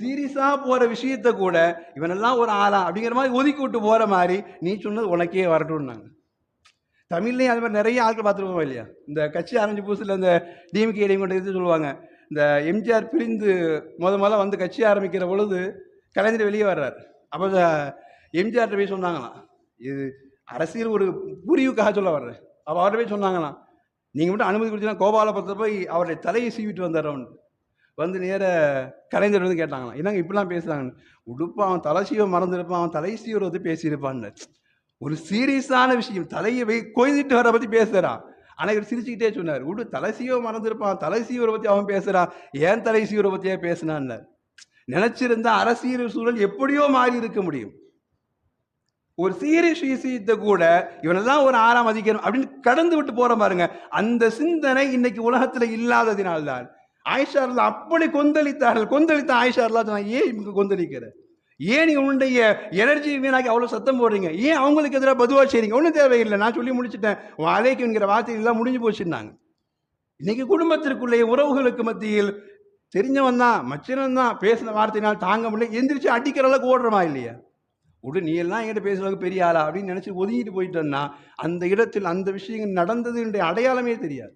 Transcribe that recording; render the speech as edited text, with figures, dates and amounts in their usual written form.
சீரியஸாக போகிற விஷயத்த கூட இவனெல்லாம் ஒரு ஆளா அப்படிங்கிற மாதிரி ஒதுக்கி விட்டு போகிற மாதிரி நீ சொன்னது உனக்கே வரட்டும்னாங்க. தமிழ்லேயும் அது மாதிரி நிறைய ஆட்கள் பார்த்துருக்கோம் இல்லையா? இந்த கட்சி ஆரம்பிச்ச புதுசில் இந்த டிஎம்கே கொண்டு இது சொல்லுவாங்க. இந்த எம்ஜிஆர் பிரிந்து முதல்ல வந்து கட்சி ஆரம்பிக்கிற பொழுது கலைஞர் வெளியே வர்றார். அப்போ எம்ஜிஆர்கிட்ட போய் சொன்னாங்களாம், இது அரசியல் ஒரு புரிவுக்காக சொல்ல வர்றேன். அப்போ அவர்கிட்ட போய் சொன்னாங்களாம், நீங்கள் மட்டும் அனுமதி கொடுத்தீங்கன்னா கோபாலபுரத்தை போய் அவருடைய தலையை சீவிட்டு வந்தாரவன். வந்து நேர கலைஞர் வந்து கேட்டாங்களாம், என்னங்க இப்படிலாம் பேசுகிறாங்கன்னு. உடுப்பான் அவன் தலை சீவ மறந்துருப்பான், அவன் தலை சீவரை வந்து பேசியிருப்பான்னு. ஒரு சீரியஸான விஷயம், தலையை கொய்திட்டு வர பற்றி பேசுகிறான். ஆனால் இவர் சிரிச்சுக்கிட்டே சொன்னார், விடு தலை சீவ மறந்துருப்பான், தலை சீவரை பற்றி அவன் பேசுகிறான், ஏன் தலை சீவரை பற்றியே பேசினான்னு. நினைச்சிருந்தா அரசியல் சூழல் எப்படியோ மாறி இருக்க முடியும். ஒரு சீரியஸ் விஷயத்தை கூட இவனெல்லாம் ஒரு ஆறாம் அதிகாரம் அப்படின்னு கடந்து விட்டு போற பாருங்க. அந்த சிந்தனை இன்னைக்கு உலகத்துல இல்லாததினால்தான் ஆயிஷார்ல அப்படி கொந்தளித்தார்கள். கொந்தளித்த ஆயிஷார்ல ஏன் இவங்க கொந்தளிக்கிற, ஏன் நீங்க உன்னுடைய எனர்ஜி வீணாக்கி அவ்வளவு சத்தம் போடுறீங்க, ஏன் அவங்களுக்கு எதிராக பதுவா செய்றீங்க, ஒன்றும் தேவையில்லை, நான் சொல்லி முடிச்சுட்டேன், அலைக்குங்கிற வார்த்தை எல்லாம் முடிஞ்சு போச்சுன்னாங்க. இன்னைக்கு குடும்பத்திற்குள்ளே உறவுகளுக்கு மத்தியில் தெரிஞ்சவன் தான் மச்சனன் தான் பேசின வார்த்தையினால் தாங்க முடியல, எந்திரிச்சு அடிக்கிற அளவுக்கு ஓடுறமா இல்லையா? நீ எல்லாம் என்கிட்ட பேசுறதுக்கு பெரிய ஆளா அப்படின்னு நினைச்சு ஒதுங்கிட்டு போயிட்டோம்னா அந்த இடத்தில் அந்த விஷயங்கள் நடந்தது அடையாளமே தெரியாது.